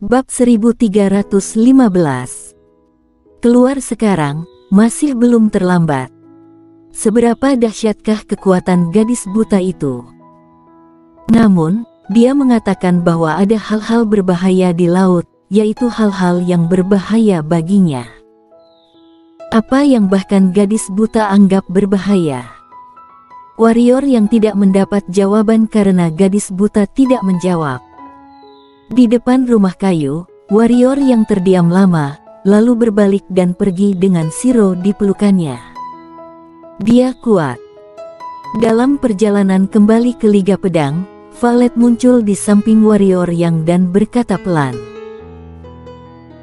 Bab 1315. Keluar sekarang, masih belum terlambat. Seberapa dahsyatkah kekuatan gadis buta itu? Namun, dia mengatakan bahwa ada hal-hal berbahaya di laut, yaitu hal-hal yang berbahaya baginya. Apa yang bahkan gadis buta anggap berbahaya? Warrior yang tidak mendapat jawaban karena gadis buta tidak menjawab. Di depan rumah kayu, warrior yang terdiam lama, lalu berbalik dan pergi dengan Shiro di pelukannya. Dia kuat. Dalam perjalanan kembali ke Liga Pedang, Valet muncul di samping warrior yang dan berkata pelan.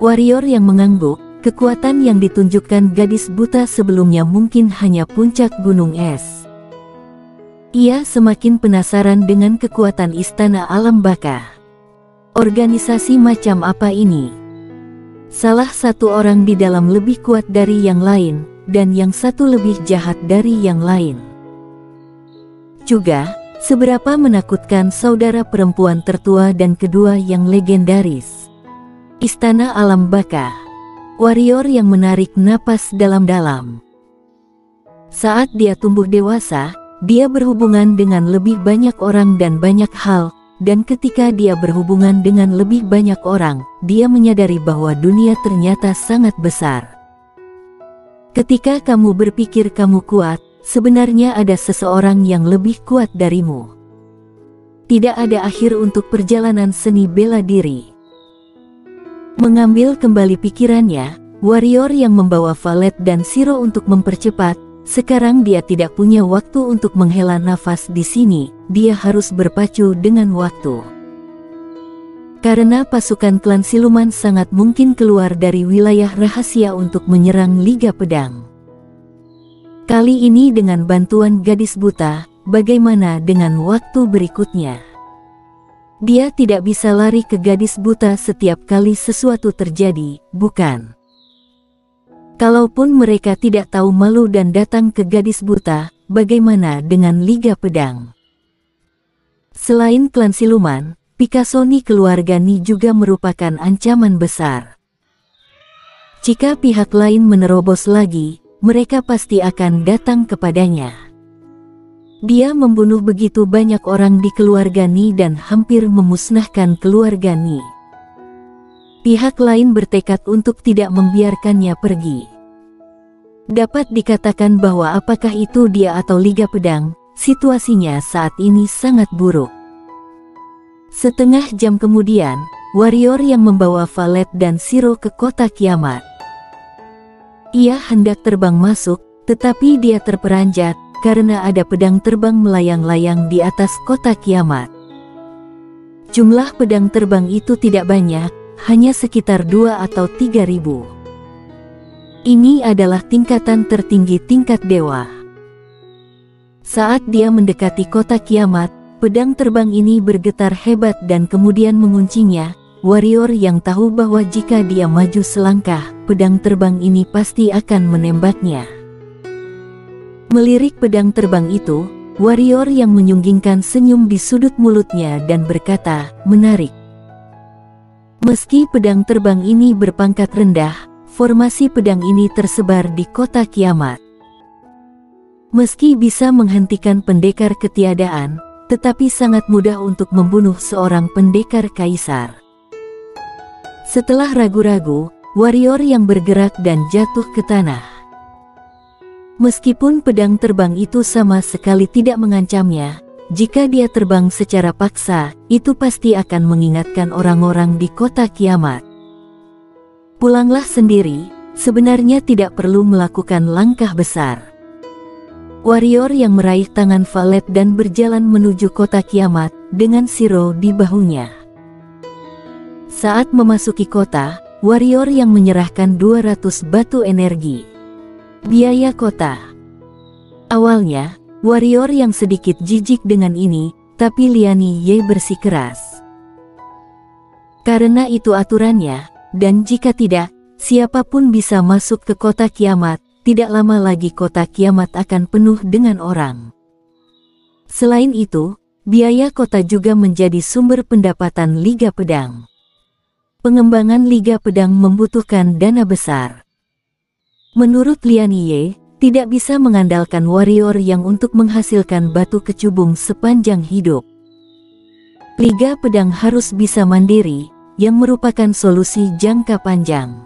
Warrior yang mengangguk, kekuatan yang ditunjukkan gadis buta sebelumnya mungkin hanya puncak gunung es. Ia semakin penasaran dengan kekuatan Istana Alam Baka. Organisasi macam apa ini? Salah satu orang di dalam lebih kuat dari yang lain, dan yang satu lebih jahat dari yang lain. Juga, seberapa menakutkan saudara perempuan tertua dan kedua yang legendaris. Istana Alam Baka. Warrior yang menarik napas dalam-dalam. Saat dia tumbuh dewasa, dia berhubungan dengan lebih banyak orang dan banyak hal. Dan ketika dia berhubungan dengan lebih banyak orang, dia menyadari bahwa dunia ternyata sangat besar. Ketika kamu berpikir kamu kuat, sebenarnya ada seseorang yang lebih kuat darimu. Tidak ada akhir untuk perjalanan seni bela diri. Mengambil kembali pikirannya, warrior yang membawa Valet dan Shiro untuk mempercepat. Sekarang dia tidak punya waktu untuk menghela nafas di sini, dia harus berpacu dengan waktu. Karena pasukan klan siluman sangat mungkin keluar dari wilayah rahasia untuk menyerang Liga Pedang. Kali ini dengan bantuan gadis buta, bagaimana dengan waktu berikutnya? Dia tidak bisa lari ke gadis buta setiap kali sesuatu terjadi, bukan? Kalaupun mereka tidak tahu malu dan datang ke gadis buta, bagaimana dengan Liga Pedang? Selain klan siluman, Pikasoni keluarga Ni juga merupakan ancaman besar. Jika pihak lain menerobos lagi, mereka pasti akan datang kepadanya. Dia membunuh begitu banyak orang di keluarga Ni dan hampir memusnahkan keluarga Ni. Pihak lain bertekad untuk tidak membiarkannya pergi. Dapat dikatakan bahwa apakah itu dia atau Liga Pedang, situasinya saat ini sangat buruk. Setengah jam kemudian, warrior yang membawa Valet dan Shiro ke kota kiamat. Ia hendak terbang masuk, tetapi dia terperanjat, karena ada pedang terbang melayang-layang di atas kota kiamat. Jumlah pedang terbang itu tidak banyak, hanya sekitar 2 atau 3 ribu. Ini adalah tingkatan tertinggi tingkat dewa. Saat dia mendekati kota kiamat, pedang terbang ini bergetar hebat dan kemudian menguncinya. Warrior yang tahu bahwa jika dia maju selangkah, pedang terbang ini pasti akan menembaknya. Melirik pedang terbang itu, warrior yang menyunggingkan senyum di sudut mulutnya dan berkata, menarik. Meski pedang terbang ini berpangkat rendah, formasi pedang ini tersebar di kota kiamat. Meski bisa menghentikan pendekar ketiadaan, tetapi sangat mudah untuk membunuh seorang pendekar kaisar. Setelah ragu-ragu, warrior yang bergerak dan jatuh ke tanah. Meskipun pedang terbang itu sama sekali tidak mengancamnya, jika dia terbang secara paksa, itu pasti akan mengingatkan orang-orang di kota kiamat. Pulanglah sendiri, sebenarnya tidak perlu melakukan langkah besar. Warrior yang meraih tangan Valet dan berjalan menuju kota kiamat, dengan Shiro di bahunya. Saat memasuki kota, warrior yang menyerahkan 200 batu energi. Biaya kota. Awalnya, warrior yang sedikit jijik dengan ini, tapi Liani Ye bersikeras. Karena itu aturannya, dan jika tidak, siapapun bisa masuk ke kota kiamat, tidak lama lagi kota kiamat akan penuh dengan orang. Selain itu, biaya kota juga menjadi sumber pendapatan Liga Pedang. Pengembangan Liga Pedang membutuhkan dana besar. Menurut Lian Ye, tidak bisa mengandalkan warrior yang untuk menghasilkan batu kecubung sepanjang hidup. Liga Pedang harus bisa mandiri, yang merupakan solusi jangka panjang.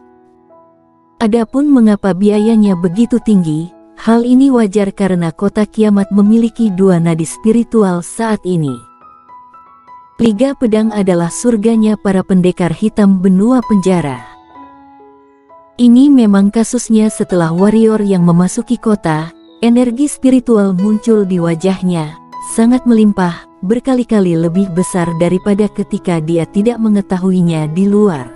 Adapun mengapa biayanya begitu tinggi, hal ini wajar karena kota kiamat memiliki dua nadi spiritual saat ini. Liga Pedang adalah surganya para pendekar hitam benua penjara. Ini memang kasusnya setelah warrior yang memasuki kota, energi spiritual muncul di wajahnya, sangat melimpah, berkali-kali lebih besar daripada ketika dia tidak mengetahuinya di luar.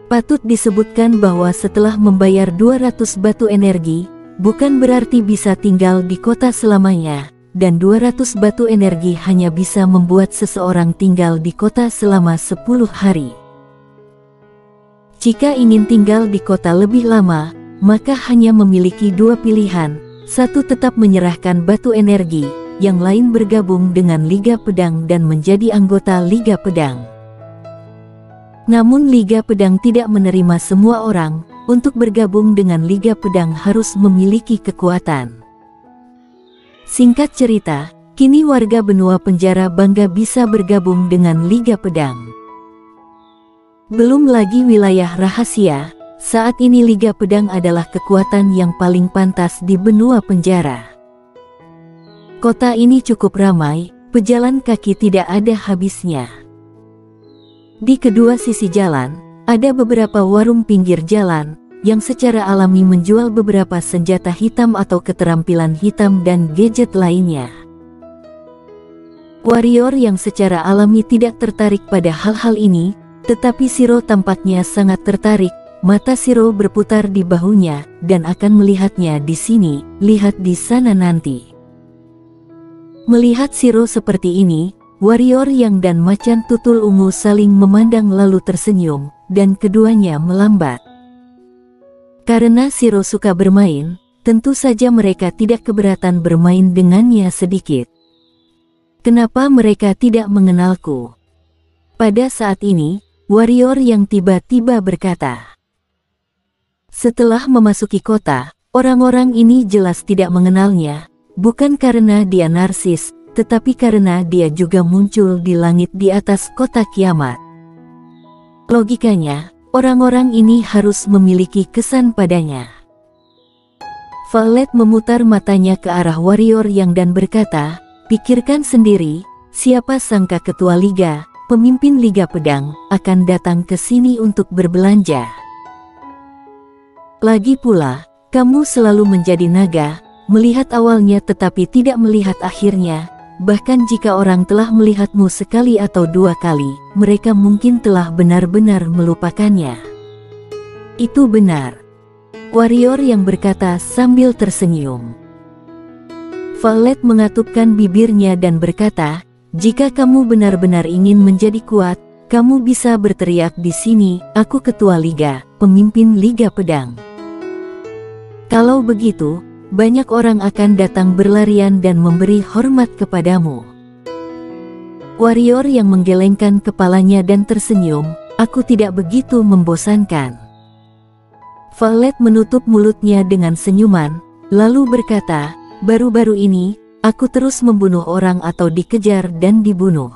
Patut disebutkan bahwa setelah membayar 200 batu energi, bukan berarti bisa tinggal di kota selamanya, dan 200 batu energi hanya bisa membuat seseorang tinggal di kota selama 10 hari. Jika ingin tinggal di kota lebih lama, maka hanya memiliki dua pilihan, satu tetap menyerahkan batu energi, yang lain bergabung dengan Liga Pedang dan menjadi anggota Liga Pedang. Namun Liga Pedang tidak menerima semua orang, untuk bergabung dengan Liga Pedang harus memiliki kekuatan. Singkat cerita, kini warga benua penjara bangga bisa bergabung dengan Liga Pedang. Belum lagi wilayah rahasia, saat ini Liga Pedang adalah kekuatan yang paling pantas di benua penjara. Kota ini cukup ramai, pejalan kaki tidak ada habisnya. Di kedua sisi jalan, ada beberapa warung pinggir jalan, yang secara alami menjual beberapa senjata hitam atau keterampilan hitam dan gadget lainnya. Warrior yang secara alami tidak tertarik pada hal-hal ini, tetapi Shiro tampaknya sangat tertarik. Mata Shiro berputar di bahunya, dan akan melihatnya di sini, lihat di sana nanti. Melihat Shiro seperti ini, warrior yang dan macan tutul ungu saling memandang lalu tersenyum, dan keduanya melambat. Karena Shiro suka bermain, tentu saja mereka tidak keberatan bermain dengannya sedikit. Kenapa mereka tidak mengenalku? Pada saat ini, warrior yang tiba-tiba berkata. Setelah memasuki kota, orang-orang ini jelas tidak mengenalnya, bukan karena dia narsis, tetapi karena dia juga muncul di langit di atas kota kiamat. Logikanya, orang-orang ini harus memiliki kesan padanya. Violet memutar matanya ke arah warrior yang dan berkata, pikirkan sendiri, siapa sangka ketua liga, pemimpin Liga Pedang, akan datang ke sini untuk berbelanja. Lagi pula, kamu selalu menjadi naga, melihat awalnya tetapi tidak melihat akhirnya, bahkan jika orang telah melihatmu sekali atau dua kali, mereka mungkin telah benar-benar melupakannya. Itu benar. Warrior yang berkata sambil tersenyum. Violet mengatupkan bibirnya dan berkata, jika kamu benar-benar ingin menjadi kuat, kamu bisa berteriak di sini, aku ketua liga, pemimpin Liga Pedang. Kalau begitu, banyak orang akan datang berlarian dan memberi hormat kepadamu. Warrior yang menggelengkan kepalanya dan tersenyum, aku tidak begitu membosankan. Violet menutup mulutnya dengan senyuman, lalu berkata, baru-baru ini, aku terus membunuh orang atau dikejar dan dibunuh.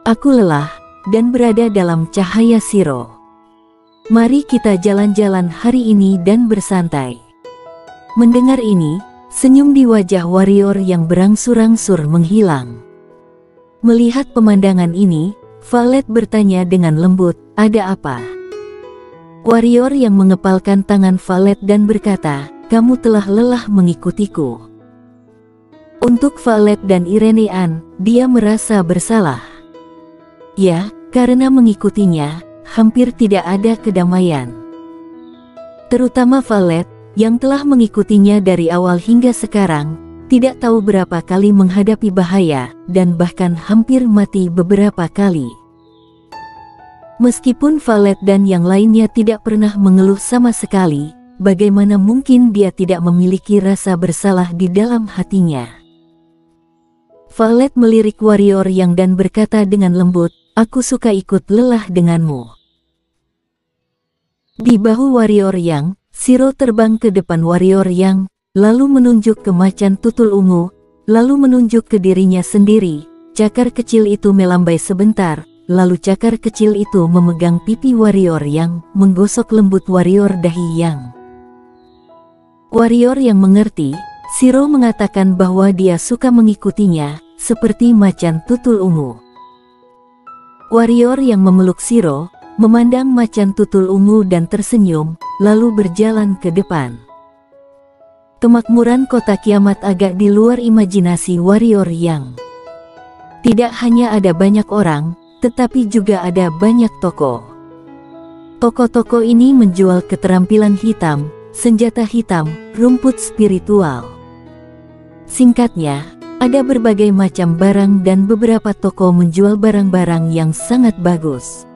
Aku lelah, dan berada dalam cahaya Shiro. Mari kita jalan-jalan hari ini dan bersantai. Mendengar ini, senyum di wajah warrior yang berangsur-angsur menghilang. Melihat pemandangan ini, Violet bertanya dengan lembut, ada apa? Warrior yang mengepalkan tangan Violet dan berkata, kamu telah lelah mengikutiku. Untuk Violet dan Irenean, dia merasa bersalah. Ya, karena mengikutinya, hampir tidak ada kedamaian. Terutama Violet, yang telah mengikutinya dari awal hingga sekarang, tidak tahu berapa kali menghadapi bahaya, dan bahkan hampir mati beberapa kali. Meskipun Violet dan yang lainnya tidak pernah mengeluh sama sekali, bagaimana mungkin dia tidak memiliki rasa bersalah di dalam hatinya? Violet melirik warrior yang dan berkata dengan lembut, aku suka ikut lelah denganmu. Di bahu warrior Yang, Shiro terbang ke depan warrior Yang, lalu menunjuk ke macan tutul ungu, lalu menunjuk ke dirinya sendiri. Cakar kecil itu melambai sebentar, lalu cakar kecil itu memegang pipi warrior Yang, menggosok lembut warrior dahi Yang. Warrior Yang mengerti, Shiro mengatakan bahwa dia suka mengikutinya, seperti macan tutul ungu. Warrior Yang memeluk Shiro, memandang macan tutul ungu dan tersenyum, lalu berjalan ke depan. Kemakmuran kota kiamat agak di luar imajinasi warrior Yang. Tidak hanya ada banyak orang, tetapi juga ada banyak toko. Toko-toko ini menjual keterampilan hitam, senjata hitam, rumput spiritual. Singkatnya, ada berbagai macam barang dan beberapa toko menjual barang-barang yang sangat bagus.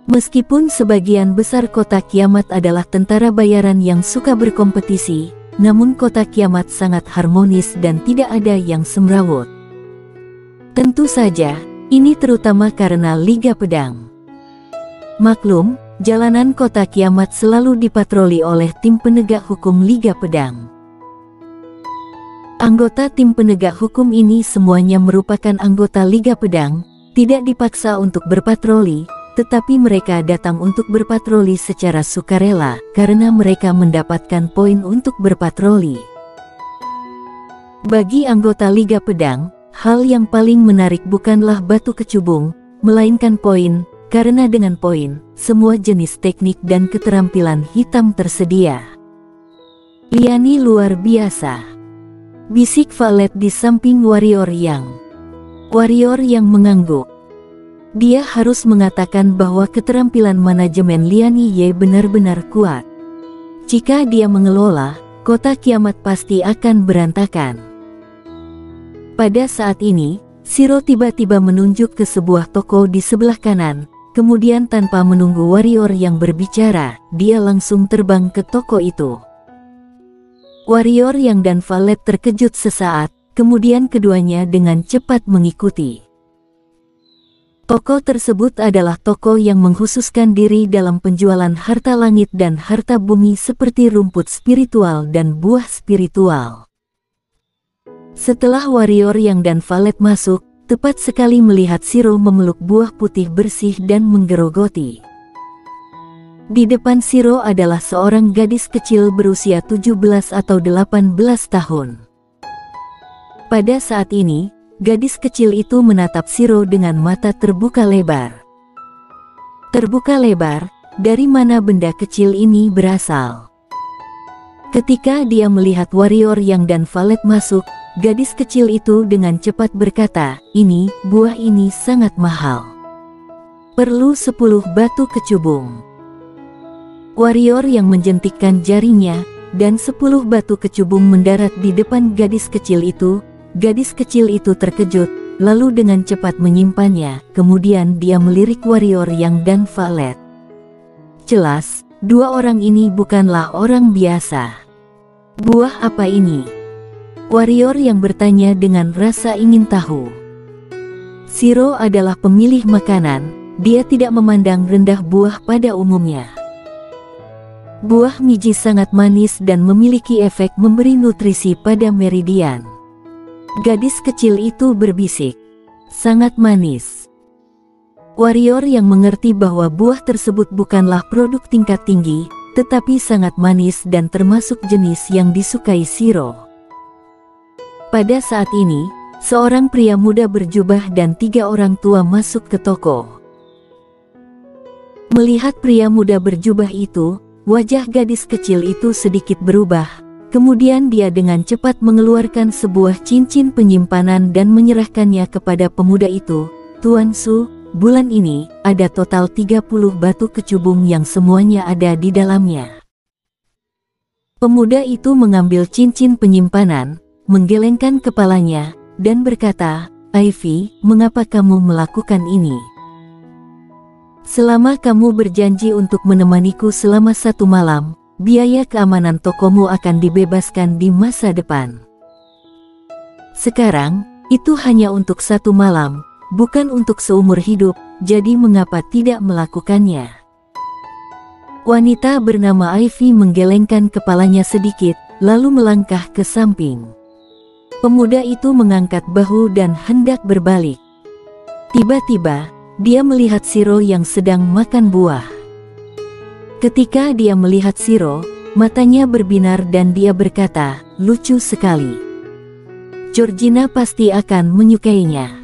Meskipun sebagian besar kota kiamat adalah tentara bayaran yang suka berkompetisi, namun kota kiamat sangat harmonis dan tidak ada yang semrawut. Tentu saja, ini terutama karena Liga Pedang. Maklum, jalanan kota kiamat selalu dipatroli oleh tim penegak hukum Liga Pedang. Anggota tim penegak hukum ini semuanya merupakan anggota Liga Pedang, tidak dipaksa untuk berpatroli, tetapi mereka datang untuk berpatroli secara sukarela karena mereka mendapatkan poin untuk berpatroli. Bagi anggota Liga Pedang, hal yang paling menarik bukanlah batu kecubung, melainkan poin, karena dengan poin, semua jenis teknik dan keterampilan hitam tersedia. Liani luar biasa, bisik Valet di samping warrior Yang. Warrior Yang mengangguk. Dia harus mengatakan bahwa keterampilan manajemen Liani Ye benar-benar kuat. Jika dia mengelola, kota kiamat pasti akan berantakan. Pada saat ini, Shiro tiba-tiba menunjuk ke sebuah toko di sebelah kanan, kemudian tanpa menunggu warrior Yang berbicara, dia langsung terbang ke toko itu. Warrior Yang dan Valet terkejut sesaat, kemudian keduanya dengan cepat mengikuti. Toko tersebut adalah toko yang mengkhususkan diri dalam penjualan harta langit dan harta bumi seperti rumput spiritual dan buah spiritual. Setelah warrior Yang dan Valet masuk, tepat sekali melihat Shiro memeluk buah putih bersih dan menggerogoti. Di depan Shiro adalah seorang gadis kecil berusia 17 atau 18 tahun. Pada saat ini, gadis kecil itu menatap Shiro dengan mata terbuka lebar. Terbuka lebar, dari mana benda kecil ini berasal? Ketika dia melihat warrior Yang dan Valet masuk, gadis kecil itu dengan cepat berkata, buah ini sangat mahal. Perlu 10 batu kecubung. Warrior Yang menjentikkan jarinya, dan 10 batu kecubung mendarat di depan gadis kecil itu. Gadis kecil itu terkejut, lalu dengan cepat menyimpannya, kemudian dia melirik warrior Yang dan Valet. Jelas, dua orang ini bukanlah orang biasa. Buah apa ini? Warrior Yang bertanya dengan rasa ingin tahu. Shiro adalah pemilih makanan, dia tidak memandang rendah buah pada umumnya. Buah miji sangat manis dan memiliki efek memberi nutrisi pada meridian. Gadis kecil itu berbisik, sangat manis. Warrior Yang mengerti bahwa buah tersebut bukanlah produk tingkat tinggi, tetapi sangat manis dan termasuk jenis yang disukai Shiro. Pada saat ini, seorang pria muda berjubah dan 3 orang tua masuk ke toko. Melihat pria muda berjubah itu, wajah gadis kecil itu sedikit berubah. Kemudian dia dengan cepat mengeluarkan sebuah cincin penyimpanan dan menyerahkannya kepada pemuda itu. Tuan Su, bulan ini, ada total 30 batu kecubung yang semuanya ada di dalamnya. Pemuda itu mengambil cincin penyimpanan, menggelengkan kepalanya, dan berkata, Ivy, mengapa kamu melakukan ini? Selama kamu berjanji untuk menemaniku selama 1 malam, biaya keamanan tokomu akan dibebaskan di masa depan. Sekarang, itu hanya untuk 1 malam, bukan untuk seumur hidup, jadi mengapa tidak melakukannya? Wanita bernama Ivy menggelengkan kepalanya sedikit, lalu melangkah ke samping. Pemuda itu mengangkat bahu dan hendak berbalik. Tiba-tiba, dia melihat Shiro yang sedang makan buah. Ketika dia melihat Shiro, matanya berbinar dan dia berkata, "Lucu sekali. Georgina pasti akan menyukainya."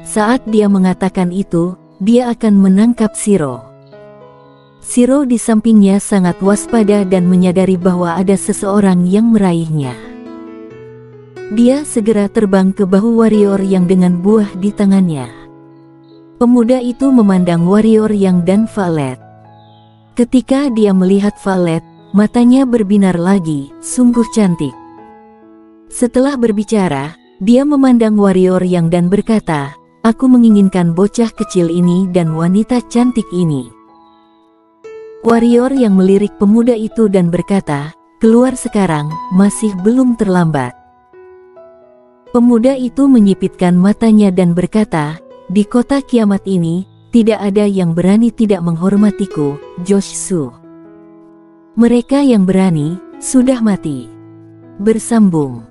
Saat dia mengatakan itu, dia akan menangkap Shiro. Shiro di sampingnya sangat waspada dan menyadari bahwa ada seseorang yang meraihnya. Dia segera terbang ke bahu warrior yang dengan buah di tangannya. Pemuda itu memandang warrior yang dan Violet. Ketika dia melihat Violet, matanya berbinar lagi, sungguh cantik. Setelah berbicara, dia memandang warrior yang dan berkata, "Aku menginginkan bocah kecil ini dan wanita cantik ini." Warrior yang melirik pemuda itu dan berkata, "Keluar sekarang, masih belum terlambat." Pemuda itu menyipitkan matanya dan berkata, "Di kota kiamat ini, tidak ada yang berani tidak menghormatiku, Josh Su. Mereka yang berani, sudah mati." Bersambung.